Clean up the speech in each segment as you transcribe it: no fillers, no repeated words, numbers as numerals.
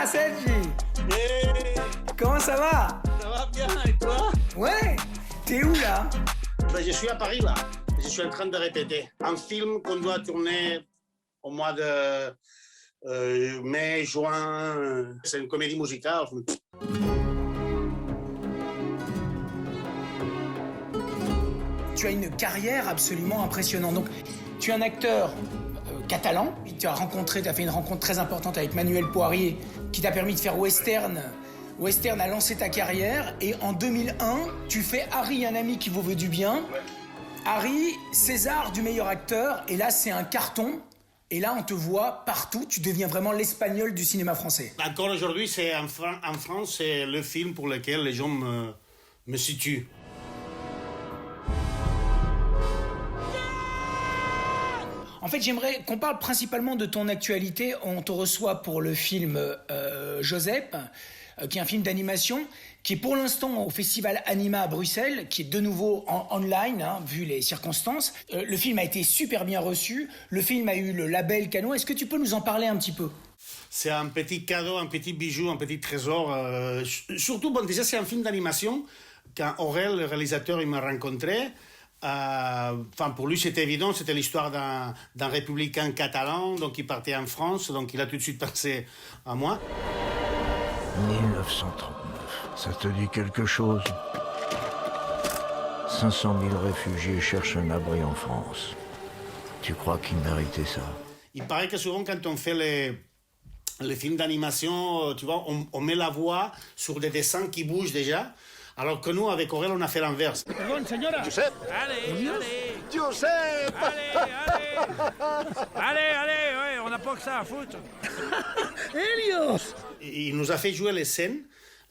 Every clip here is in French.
Ah, Sergi! Hey, Comment ça va? ça va bien, et toi? Ouais! T'es où là? Je suis à Paris là. Je suis en train de répéter un film qu'on doit tourner au mois de mai, juin. C'est une comédie musicale. Tu as une carrière absolument impressionnante. Donc, tu es un acteur catalan. Tu as fait une rencontre très importante avec Manuel Poirier qui t'a permis de faire Western. Western a lancé ta carrière et en 2001, tu fais Harry, un ami qui vous veut du bien. Ouais. Harry, César du meilleur acteur, et là c'est un carton. Et là on te voit partout, tu deviens vraiment l'espagnol du cinéma français. Encore aujourd'hui, c'est en France, c'est le film pour lequel les gens me situent. En fait, j'aimerais qu'on parle principalement de ton actualité. On te reçoit pour le film Joseph, qui est un film d'animation, qui est pour l'instant au Festival Anima à Bruxelles, qui est de nouveau en online, vu les circonstances. Le film a été super bien reçu. Le film a eu le label Canon. Est-ce que tu peux nous en parler un petit peu ? C'est un petit cadeau, un petit bijou, un petit trésor. Surtout, bon, déjà, c'est un film d'animation. Quand Aurel, le réalisateur, il m'a rencontré, pour lui, c'était évident. C'était l'histoire d'un républicain catalan, donc il partait en France, donc il a tout de suite pensé à moi. 1939, ça te dit quelque chose? 500 000 réfugiés cherchent un abri en France. Tu crois qu'ils méritaient ça? Il paraît que souvent, quand on fait les films d'animation, tu vois, on met la voix sur des dessins qui bougent déjà. Alors que nous, avec Aurel, on a fait l'inverse. Perdón, señora. Josep. Allez, allez. Josep. Allez, ouais, on n'a pas que ça à foutre. Helios! Il nous a fait jouer les scènes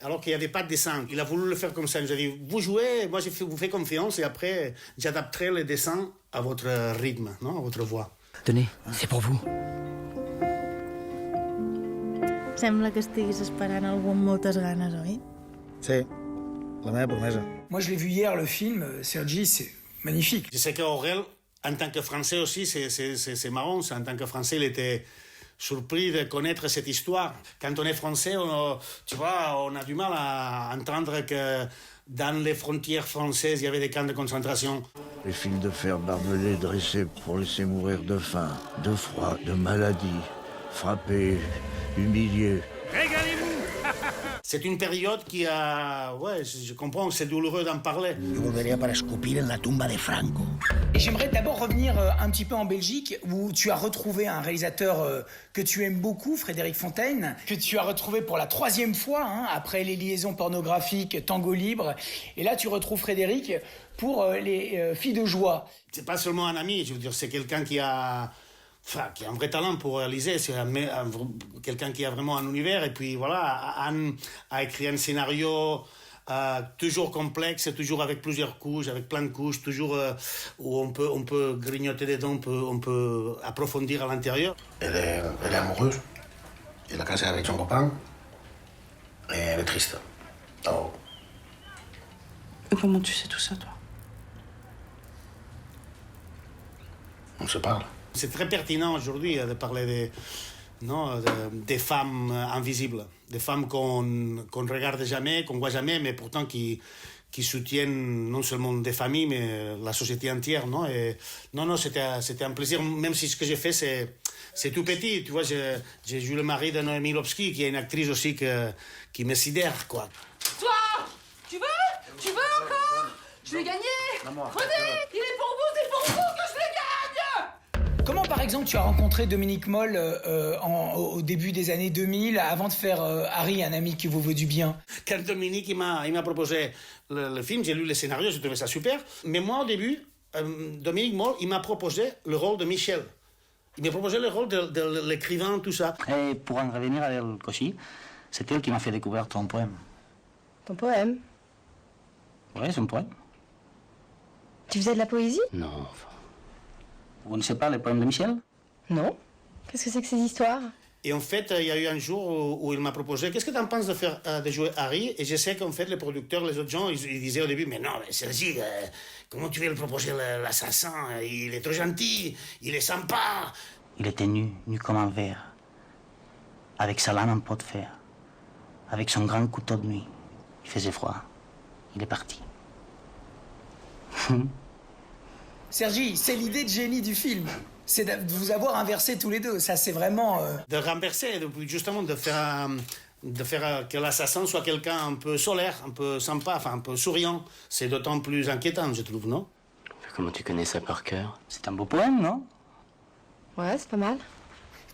alors qu'il n'y avait pas de dessin. Il a voulu le faire comme ça. Il nous a dit, vous jouez, moi vous fais confiance et après, j'adapterai les dessins à votre rythme, non, à votre voix. Tenez, c'est pour vous. Sembla que estiguis esperant algú amb moltes ganes, oi? Sí, la meva promesa. Moi, je l'ai vu hier, le film, Sergi, c'est magnifique. Je sais qu'Aurel, en tant que Français aussi, c'est marrant. En tant que Français, il était surpris de connaître cette histoire. Quand on est Français, tu vois, on a du mal à entendre que dans les frontières françaises, il y avait des camps de concentration. Les fils de fer barbelés dressés pour laisser mourir de faim, de froid, de maladie, frappés, humiliés. Régalez-vous. C'est une période qui a... Ouais, je comprends, c'est douloureux d'en parler. Yo volvería para escupir en la tumba de Franco. Et j'aimerais d'abord revenir un petit peu en Belgique, où tu as retrouvé un réalisateur que tu aimes beaucoup, Frédéric Fontaine, que tu as retrouvé pour la 3e fois, après les liaisons pornographiques, Tango Libre. Et là, tu retrouves Frédéric pour les Filles de Joie. C'est pas seulement un ami, je veux dire, c'est quelqu'un qui a un vrai talent pour réaliser, c'est quelqu'un qui a vraiment un univers, et puis voilà, Anne a écrit un scénario toujours complexe, toujours avec plusieurs couches, avec plein de couches, toujours où on peut grignoter dedans, on peut approfondir à l'intérieur. Elle est amoureuse, elle a casé avec son copain, et elle est triste. Oh. Et comment tu sais tout ça, toi? On se parle. C'est très pertinent aujourd'hui de parler des femmes invisibles, des femmes qu'on ne regarde jamais, qu'on ne voit jamais, mais pourtant qui soutiennent non seulement des familles, mais la société entière. Non, et, non, c'était un plaisir, même si ce que j'ai fait, c'est tout petit. Tu vois, j'ai joué le mari de Noémie Lobsky, qui est une actrice aussi qui me sidère, quoi. Toi, tu veux encore? Je l'ai gagné. Prenez, il est pour vous, c'est pour vous que je le gagne. Comment, par exemple, tu as rencontré Dominique Moll au début des années 2000, avant de faire Harry, un ami qui vous veut du bien? Quand Dominique il m'a proposé le film, j'ai lu le scénario, j'ai trouvé ça super. Mais moi, au début, Dominique Moll, il m'a proposé le rôle de Michel. Il m'a proposé le rôle de l'écrivain, tout ça. Et pour en revenir à El Cauchy, c'est elle qui m'a fait découvrir ton poème. Ton poème? Oui, c'est un poème. Tu faisais de la poésie? Non, enfin... Vous connaissez pas les poèmes de Michel? Non. Qu'est-ce que c'est que ces histoires? Et en fait, il y a eu un jour où il m'a proposé, qu'est-ce que tu en penses de jouer Harry? Et je sais qu'en fait, les producteurs, les autres gens, ils disaient au début, mais non, mais Sergi, comment tu veux le proposer l'assassin? Il est trop gentil, il est sympa. Il était nu comme un verre, avec sa lame en pot de fer. avec son grand couteau de nuit. Il faisait froid. Il est parti. Sergi, c'est l'idée de génie du film. C'est de vous avoir inversé tous les deux. Ça, c'est vraiment... De renverser, justement, de faire que l'assassin soit quelqu'un un peu solaire, un peu sympa, enfin un peu souriant. C'est d'autant plus inquiétant, je trouve, non? Comment tu connais ça par cœur? C'est un beau poème, non? Ouais, c'est pas mal.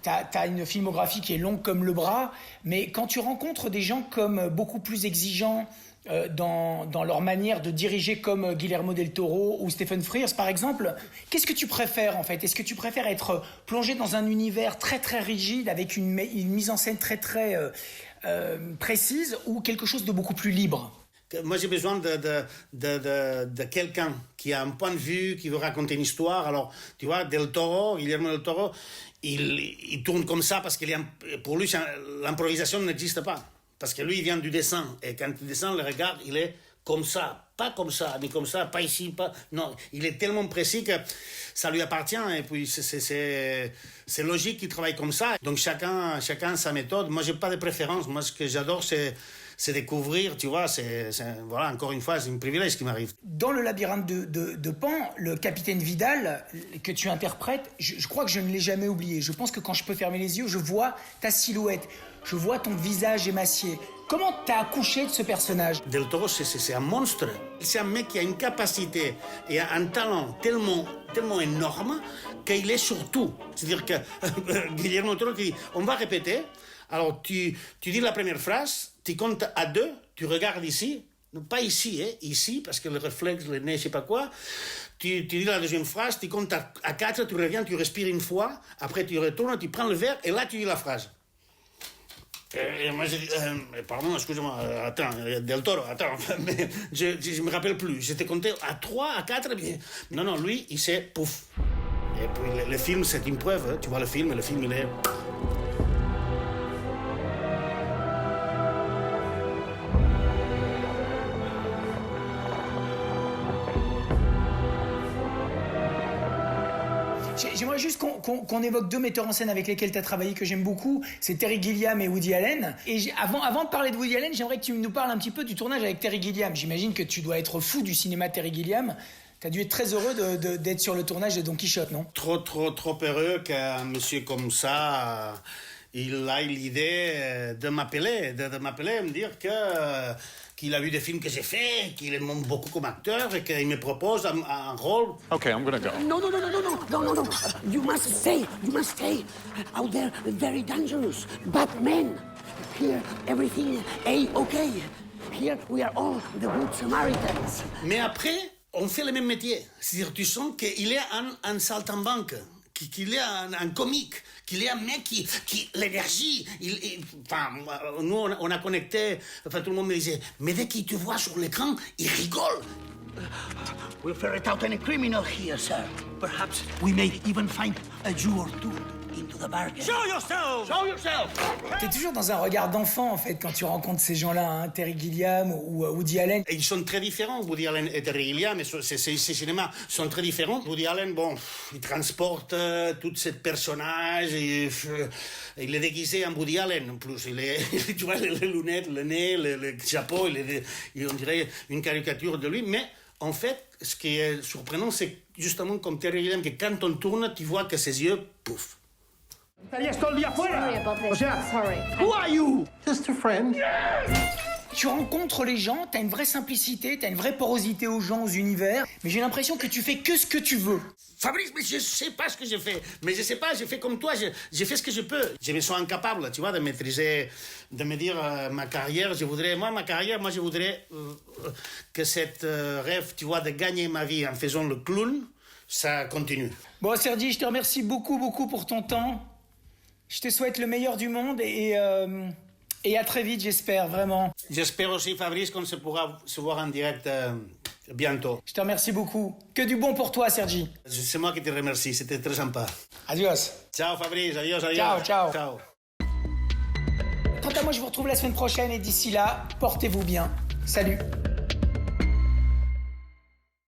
T'as une filmographie qui est longue comme le bras, mais quand tu rencontres des gens comme beaucoup plus exigeants dans leur manière de diriger, comme Guillermo del Toro ou Stephen Frears par exemple, qu'est-ce que tu préfères en fait? Est-ce que tu préfères être plongé dans un univers très très rigide avec une mise en scène très très précise, ou quelque chose de beaucoup plus libre? Moi, j'ai besoin de quelqu'un qui a un point de vue, qui veut raconter une histoire. Alors, tu vois, Guillermo del Toro, il tourne comme ça parce que pour lui, l'improvisation n'existe pas. Parce que lui, il vient du dessin. Et quand il descend, le regard, il est comme ça. Pas comme ça, ni comme ça, pas ici, pas... Non, il est tellement précis que ça lui appartient. Et puis, c'est logique qu'il travaille comme ça. Donc, chacun sa méthode. Moi, j'ai pas de préférence. Moi, ce que j'adore, c'est découvrir, tu vois, voilà, encore une fois, c'est un privilège qui m'arrive. Dans le labyrinthe de Pan, le capitaine Vidal, que tu interprètes, je crois que je ne l'ai jamais oublié. Je pense que quand je peux fermer les yeux, je vois ta silhouette, je vois ton visage émacié. Comment t'as accouché de ce personnage? Del Toro, c'est un monstre. C'est un mec qui a une capacité et un talent tellement énorme qu'il est sur tout. C'est-à-dire que Guillermo del Toro qui dit, on va répéter. Alors, tu dis la première phrase, tu comptes à 2, tu regardes ici, non, pas ici, ici, parce que le réflexe, le nez, je sais pas quoi. Tu dis la deuxième phrase, tu comptes à 4, tu reviens, tu respires une fois, après tu retournes, tu prends le verre, et là, tu dis la phrase. Et moi, j'ai dit, pardon, excuse-moi, attends, Del Toro, attends, mais je me rappelle plus. J'étais compté à 3, à 4, mais... Non, lui, il sait, pouf. Et puis, le film, c'est une preuve, hein. Tu vois le film, il est... J'aimerais juste qu'on évoque deux metteurs en scène avec lesquels tu as travaillé que j'aime beaucoup, c'est Terry Gilliam et Woody Allen. Et avant de parler de Woody Allen, j'aimerais que tu nous parles un petit peu du tournage avec Terry Gilliam. J'imagine que tu dois être fou du cinéma de Terry Gilliam. Tu as dû être très heureux d'être sur le tournage de Don Quichotte, non? Trop heureux qu'un monsieur comme ça, il a l'idée de m'appeler, me dire qu'il a vu des films que j'ai faits, qu'il m'aime beaucoup comme acteur et qu'il me propose un rôle. Okay, I'm gonna go. No. You must stay. Out there, very dangerous. Bad men. Here, everything okay. Here, we are all the good Samaritans. Mais après, on fait le même métier. C'est-à-dire, tu sens qu'il est un saltimbanque, qu'il est un comique, qu'il est un mec qui l'énergie, enfin, nous, on a connecté, enfin, tout le monde me disait, mais dès qu'il te voit sur l'écran, il rigole. We'll ferret out any criminal here, sir. Perhaps we may even find a Jew or two into the bargain. Show yourself! T'es toujours dans un regard d'enfant, en fait, quand tu rencontres ces gens-là, hein, Terry Gilliam ou Woody Allen. Et ils sont très différents, Woody Allen et Terry Gilliam, mais ces cinémas sont très différents. Woody Allen, bon, il transporte tout ce personnage, et, il est déguisé en Woody Allen, en plus. Tu vois, les lunettes, le nez, le chapeau, on dirait une caricature de lui, mais en fait, ce qui est surprenant, c'est justement comme Terry Gilliam, que quand on tourne, tu vois que ses yeux, pouf. Estarías todo el día fuera. O sea, Who are you? Just a friend. Tu rencontres les gens, t'as une vraie simplicité, t'as une vraie porosité aux gens, aux univers, mais j'ai l'impression que tu fais que ce que tu veux. Fabrice, mais je sais pas ce que j'ai fait. Mais je sais pas, j'ai fait comme toi, j'ai fait ce que je peux. Je me sens incapable, tu vois, de maîtriser, de me dire ma carrière. Je voudrais que cette rêve, tu vois, de gagner ma vie en faisant le clown, ça continue. Bon, Sergi, je te remercie beaucoup pour ton temps. Je te souhaite le meilleur du monde et à très vite, j'espère, vraiment. J'espère aussi, Fabrice, qu'on se pourra se voir en direct bientôt. Je te remercie beaucoup. Que du bon pour toi, Sergi. C'est moi qui te remercie, c'était très sympa. Adios. Ciao, Fabrice, adios. Ciao. Quant à moi, je vous retrouve la semaine prochaine et d'ici là, portez-vous bien. Salut.